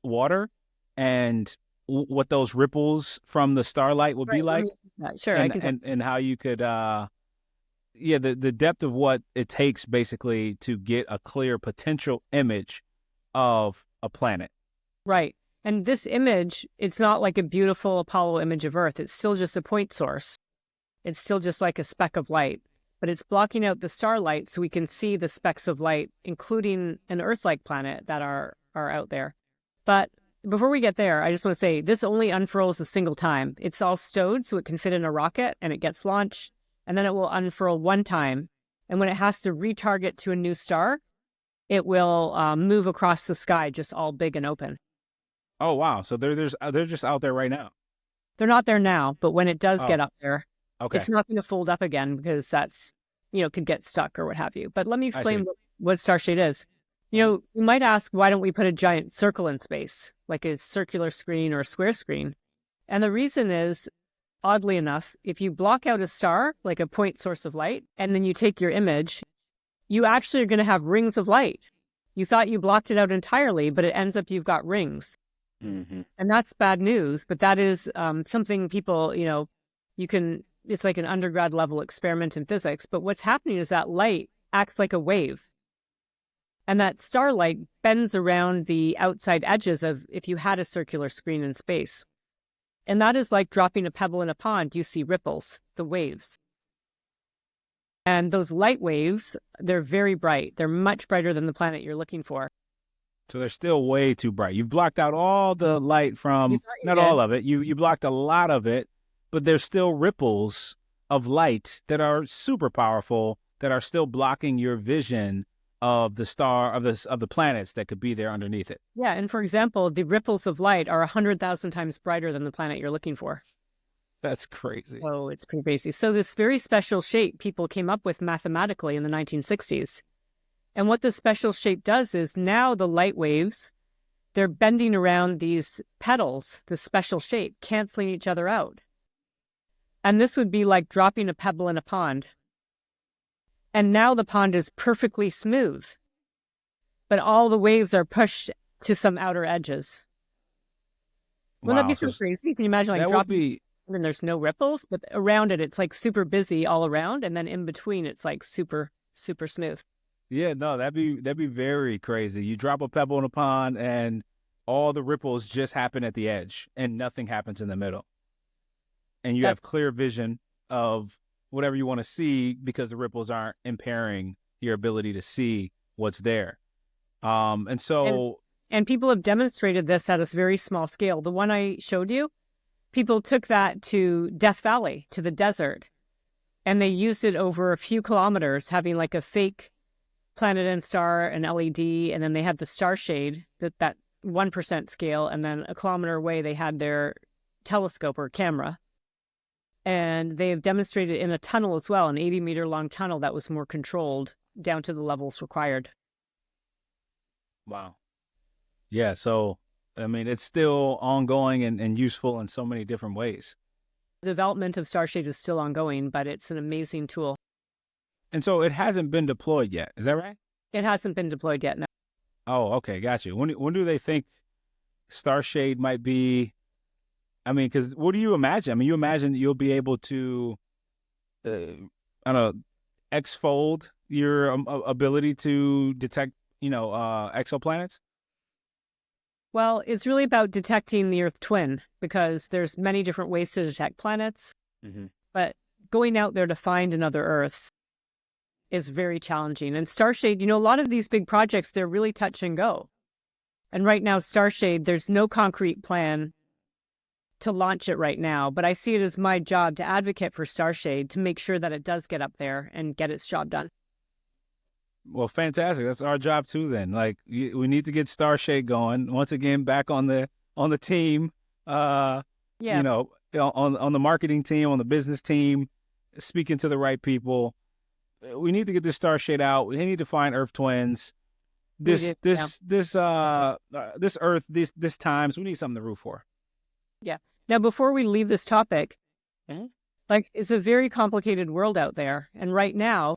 water and what those ripples from the starlight would be like. Sure, and how you could, the depth of what it takes basically to get a clear potential image of a planet. Right. And this image, it's not like a beautiful Apollo image of Earth. It's still just a point source. It's still just like a speck of light, but it's blocking out the starlight so we can see the specks of light, including an Earth-like planet that are out there. But before we get there, I just want to say this only unfurls a single time. It's all stowed so it can fit in a rocket and it gets launched, and then it will unfurl one time. And when it has to retarget to a new star, it will move across the sky just all big and open. Oh, wow. So they're just out there right now. They're not there now, but when it does get up there, okay, it's not going to fold up again because that's, could get stuck or what have you. But let me explain what Starshade is. You might ask, why don't we put a giant circle in space, like a circular screen or a square screen? And the reason is, oddly enough, if you block out a star, like a point source of light, and then you take your image, you actually are going to have rings of light. You thought you blocked it out entirely, but it ends up you've got rings. Mm-hmm. And that's bad news. But that is something people, it's like an undergrad level experiment in physics. But what's happening is that light acts like a wave. And that starlight bends around the outside edges of if you had a circular screen in space. And that is like dropping a pebble in a pond. You see ripples, the waves. And those light waves, they're very bright. They're much brighter than the planet you're looking for. So they're still way too bright. You've blocked out all the light from, not all of it. You blocked a lot of it, but there's still ripples of light that are super powerful that are still blocking your vision of the star, of the planets that could be there underneath it. Yeah, and for example, the ripples of light are 100,000 times brighter than the planet you're looking for. That's crazy. So it's pretty crazy. So this very special shape people came up with mathematically in the 1960s. And what this special shape does is now the light waves, they're bending around these petals, this special shape, canceling each other out. And this would be like dropping a pebble in a pond. And now the pond is perfectly smooth, but all the waves are pushed to some outer edges. Wouldn't that be so crazy? Can you imagine like dropping and there's no ripples, but around it, it's like super busy all around. And then in between, it's like super, super smooth. Yeah, no, that'd be very crazy. You drop a pebble in a pond and all the ripples just happen at the edge and nothing happens in the middle. And you have clear vision of whatever you want to see because the ripples aren't impairing your ability to see what's there. And people have demonstrated this at a very small scale. The one I showed you, people took that to Death Valley, to the desert, and they used it over a few kilometers, having like a fake planet and star, an LED, and then they had the Starshade, that 1% scale, and then a kilometer away they had their telescope or camera. And they have demonstrated in a tunnel as well, an 80-meter long tunnel that was more controlled down to the levels required. Wow. Yeah, so, I mean, it's still ongoing and useful in so many different ways. The development of Starshade is still ongoing, but it's an amazing tool. And so it hasn't been deployed yet, is that right? It hasn't been deployed yet, no. Oh, okay, got you. When do they think Starshade might be? I mean, because what do you imagine? I mean, you imagine that you'll be able to, I don't know, X-fold your ability to detect, exoplanets? Well, it's really about detecting the Earth twin because there's many different ways to detect planets. Mm-hmm. But going out there to find another Earth is very challenging. And Starshade, a lot of these big projects, they're really touch and go. And right now, Starshade, there's no concrete plan to launch it right now, but I see it as my job to advocate for Starshade to make sure that it does get up there and get its job done. Well, fantastic. That's our job too then. Like we need to get Starshade going once again, back on the team, on the marketing team, on the business team, speaking to the right people. We need to get this Starshade out. We need to find Earth twins. This Earth, this times, we need something to root for. Yeah. Now, before we leave this topic, it's a very complicated world out there. And right now,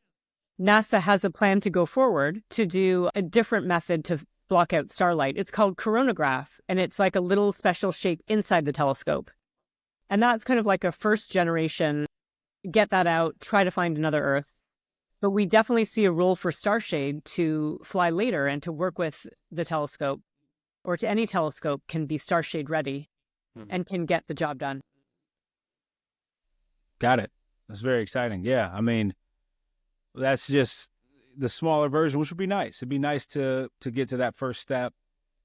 NASA has a plan to go forward to do a different method to block out starlight. It's called coronagraph, and it's like a little special shape inside the telescope. And that's kind of like a first generation, get that out, try to find another Earth. But we definitely see a role for Starshade to fly later and to work with the telescope, or to any telescope can be Starshade ready and can get the job done. Got it. That's very exciting. Yeah, I mean, that's just the smaller version, which would be nice. It'd be nice to get to that first step.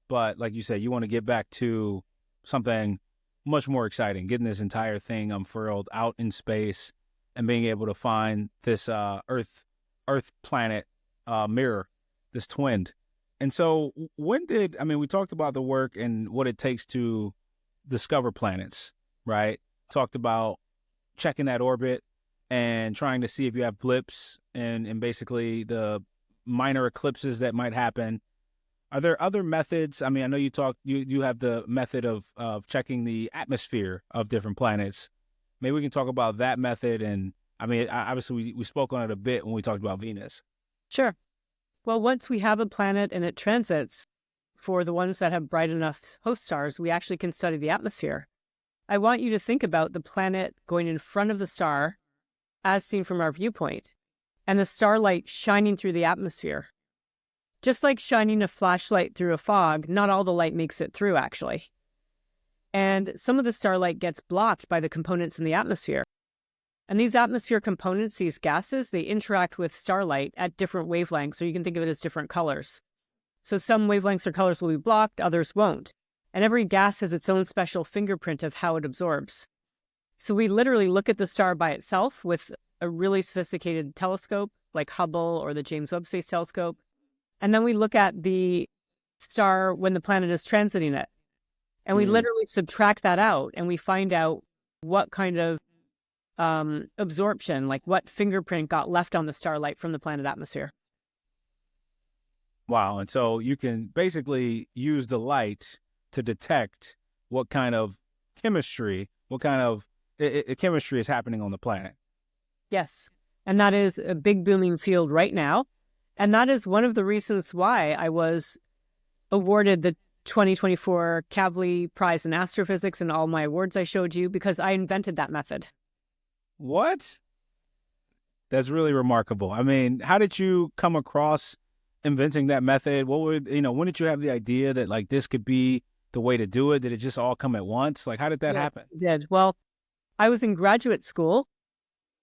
But like you said, you want to get back to something much more exciting, getting this entire thing unfurled out in space and being able to find this Earth planet mirror, this twinned. And so we talked about the work and what it takes to discover planets, right? Talked about checking that orbit and trying to see if you have blips and basically the minor eclipses that might happen Are there other methods? I mean, I know you have the method of checking the atmosphere of different planets. Maybe we can talk about that method. And I mean, obviously we spoke on it a bit when we talked about Venus. Sure. Well, once we have a planet and it transits, for the ones that have bright enough host stars, we actually can study the atmosphere. I want you to think about the planet going in front of the star as seen from our viewpoint, and the starlight shining through the atmosphere. Just like shining a flashlight through a fog, not all the light makes it through, actually. And some of the starlight gets blocked by the components in the atmosphere. And these atmosphere components, these gases, they interact with starlight at different wavelengths, so you can think of it as different colors. So some wavelengths or colors will be blocked, others won't. And every gas has its own special fingerprint of how it absorbs. So we literally look at the star by itself with a really sophisticated telescope like Hubble or the James Webb Space Telescope. And then we look at the star when the planet is transiting it. And we literally subtract that out and we find out what kind of absorption, like what fingerprint got left on the starlight from the planet atmosphere. Wow. And so you can basically use the light to detect what kind of chemistry, chemistry is happening on the planet. Yes. And that is a big booming field right now. And that is one of the reasons why I was awarded the 2024 Kavli Prize in Astrophysics and all my awards I showed you, because I invented that method. What? That's really remarkable. I mean, how did you come across inventing that method? When did you have the idea that like this could be the way to do it? Did it just all come at once? Like, how did that happen? It did. Well, I was in graduate school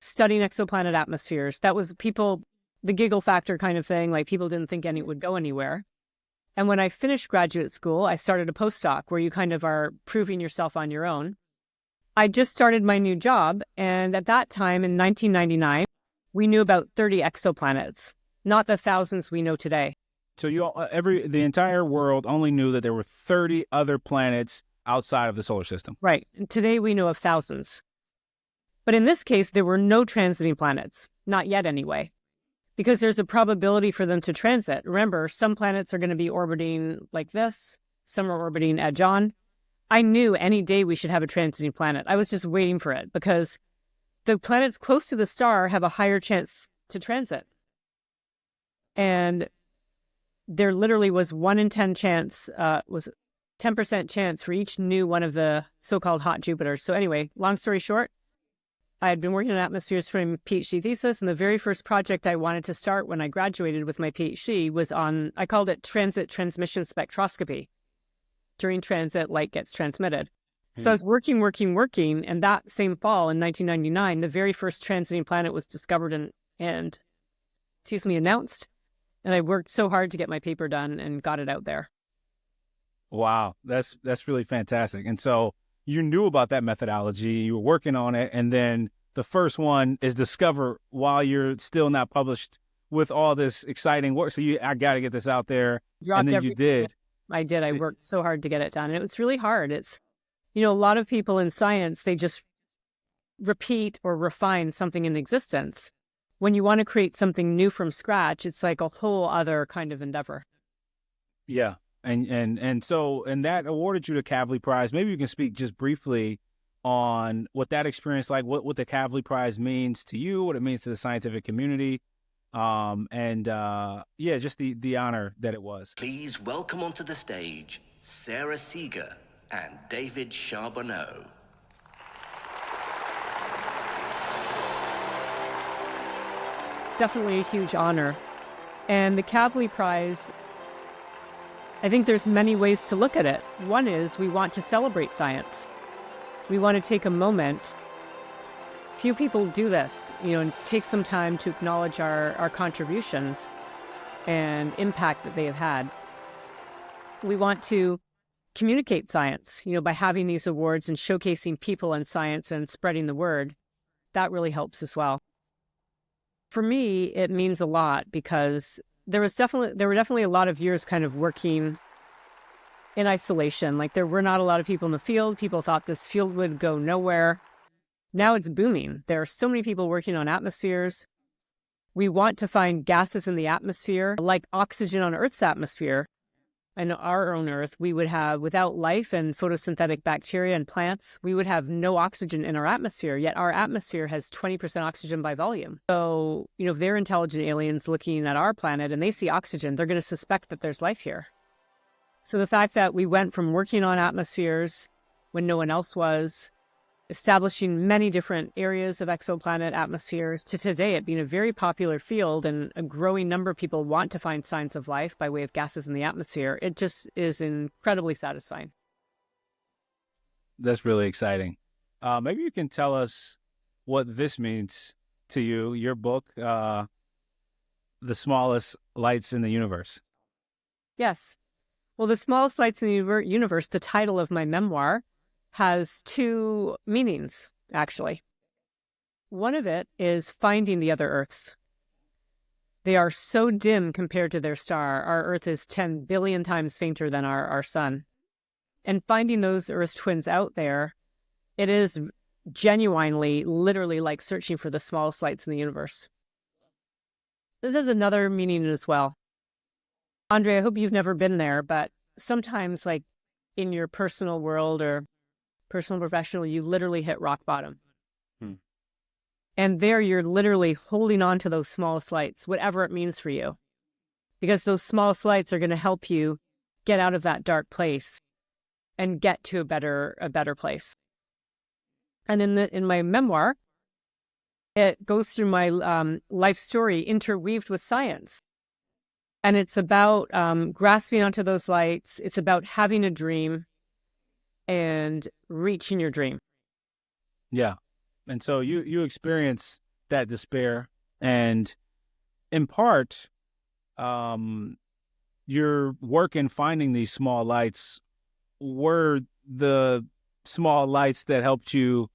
studying exoplanet atmospheres. That was the giggle factor kind of thing. Like people didn't think any would go anywhere. And when I finished graduate school, I started a postdoc where you kind of are proving yourself on your own. I just started my new job. And at that time in 1999, we knew about 30 exoplanets, not the thousands we know today. So the entire world only knew that there were 30 other planets outside of the solar system. Right. And today we know of thousands. But in this case, there were no transiting planets, not yet anyway, because there's a probability for them to transit. Remember, some planets are going to be orbiting like this. Some are orbiting edge on. I knew any day we should have a transiting planet. I was just waiting for it because the planets close to the star have a higher chance to transit. And there literally was 1 in 10 chance, was 10% chance for each new one of the so-called hot Jupiters. So anyway, long story short, I had been working on atmospheres for my PhD thesis, and the very first project I wanted to start when I graduated with my PhD was I called it transit transmission spectroscopy. During transit, light gets transmitted. So I was working, and that same fall in 1999, the very first transiting planet was discovered and announced. And I worked so hard to get my paper done and got it out there. Wow, that's really fantastic. And so you knew about that methodology, you were working on it, and then the first one is discovered while you're still not published with all this exciting work. So I got to get this out there. And then you did. I did. I worked so hard to get it done. And it was really hard. It's, a lot of people in science, they just repeat or refine something in existence. When you want to create something new from scratch, it's like a whole other kind of endeavor. Yeah. And so that awarded you the Kavli Prize. Maybe you can speak just briefly on what that experience like, what the Kavli Prize means to you, what it means to the scientific community, just the honor that it was. Please welcome onto the stage Sara Seager and David Charbonneau. It's definitely a huge honor. And the Kavli Prize, I think there's many ways to look at it. One is we want to celebrate science. We want to take a moment. Few people do this, and take some time to acknowledge our contributions and impact that they have had. We want to communicate science, by having these awards and showcasing people in science and spreading the word. That really helps as well. For me, it means a lot because there were definitely a lot of years kind of working in isolation. Like there were not a lot of people in the field. People thought this field would go nowhere. Now it's booming. There are so many people working on atmospheres. We want to find gases in the atmosphere, like oxygen on Earth's atmosphere. and our own Earth, we would have, without life and photosynthetic bacteria and plants, we would have no oxygen in our atmosphere, yet our atmosphere has 20% oxygen by volume. So, if they're intelligent aliens looking at our planet and they see oxygen, they're going to suspect that there's life here. So the fact that we went from working on atmospheres when no one else was, establishing many different areas of exoplanet atmospheres, to today it being a very popular field and a growing number of people want to find signs of life by way of gases in the atmosphere, it just is incredibly satisfying. That's really exciting. Maybe you can tell us what this means to you, your book, The Smallest Lights in the Universe. Yes. Well, The Smallest Lights in the Universe, the title of my memoir, has two meanings, actually. One of it is finding the other Earths. They are so dim compared to their star. Our Earth is 10 billion times fainter than our sun. And finding those Earth twins out there, it is genuinely, literally like searching for the smallest lights in the universe. This has another meaning as well. Andre, I hope you've never been there, but sometimes, like in your personal world or personal professional, you literally hit rock bottom. And there you're literally holding on to those smallest lights, whatever it means for you. Because those smallest lights are going to help you get out of that dark place and get to a better place. And in my memoir, it goes through my life story interweaved with science. And it's about grasping onto those lights. It's about having a dream and reaching your dream. Yeah. And so you experience that despair, and in part, your work in finding these small lights were the small lights that helped you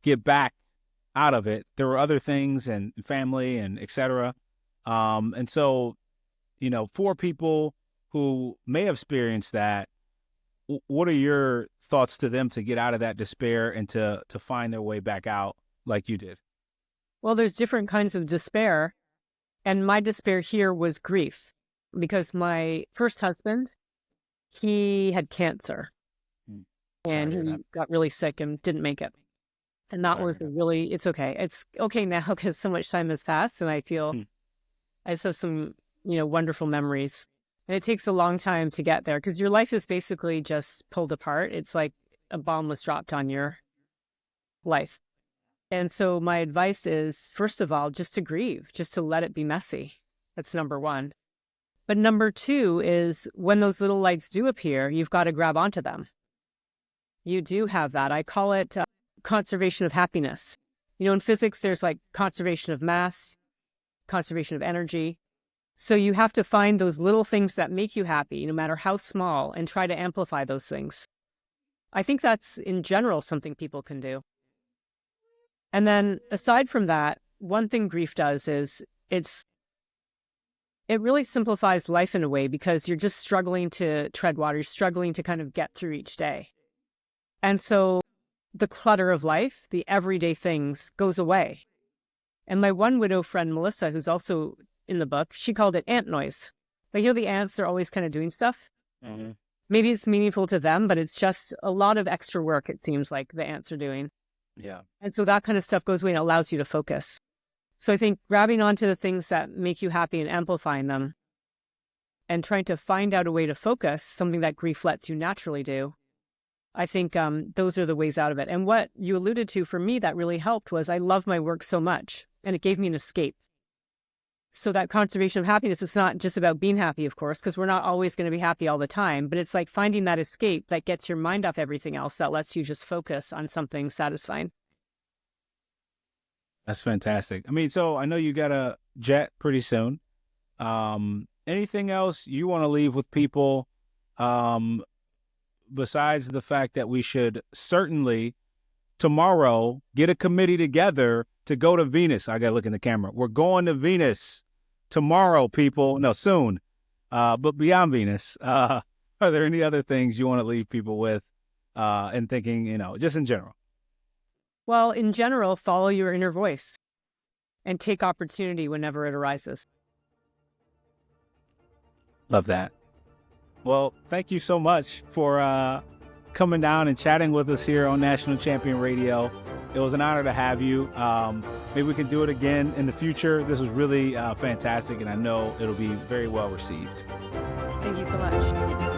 get back out of it. There were other things and family and et cetera. And so, for people who may have experienced that, what are your thoughts to them to get out of that despair and to find their way back out like you did? Well, there's different kinds of despair. And my despair here was grief, because my first husband, he had cancer and he got really sick and didn't make it. And that was it's okay. It's okay now because so much time has passed and I feel I just have some, wonderful memories. And it takes a long time to get there because your life is basically just pulled apart. It's like a bomb was dropped on your life. And so my advice is, first of all, just to grieve, just to let it be messy. That's number one. But number two is when those little lights do appear, you've got to grab onto them. You do have that. I call it conservation of happiness. In physics, there's like conservation of mass, conservation of energy. So you have to find those little things that make you happy, no matter how small, and try to amplify those things. I think that's, in general, something people can do. And then aside from that, one thing grief does is it really simplifies life in a way because you're just struggling to tread water, you're struggling to kind of get through each day. And so the clutter of life, the everyday things, goes away. And my one widow friend, Melissa, who's also in the book, she called it ant noise. Like, the ants are always kind of doing stuff. Mm-hmm. Maybe it's meaningful to them, but it's just a lot of extra work, it seems like the ants are doing. Yeah. And so that kind of stuff goes away and allows you to focus. So I think grabbing onto the things that make you happy and amplifying them and trying to find out a way to focus, something that grief lets you naturally do, I think those are the ways out of it. And what you alluded to for me that really helped was I love my work so much and it gave me an escape. So that conservation of happiness, it's not just about being happy, of course, because we're not always going to be happy all the time, but it's like finding that escape that gets your mind off everything else, that lets you just focus on something satisfying. That's fantastic. I mean, so I know you got a jet pretty soon. Anything else you want to leave with people besides the fact that we should certainly tomorrow get a committee together to go to Venus? I got to look in the camera. We're going to Venus tomorrow, people. No, soon. But beyond Venus, are there any other things you want to leave people with and thinking, just in general? Well, in general, follow your inner voice and take opportunity whenever it arises. Love that. Well, thank you so much for coming down and chatting with us here on National Champion Radio. It was an honor to have you. Maybe we can do it again in the future. This was really fantastic, and I know it'll be very well received. Thank you so much.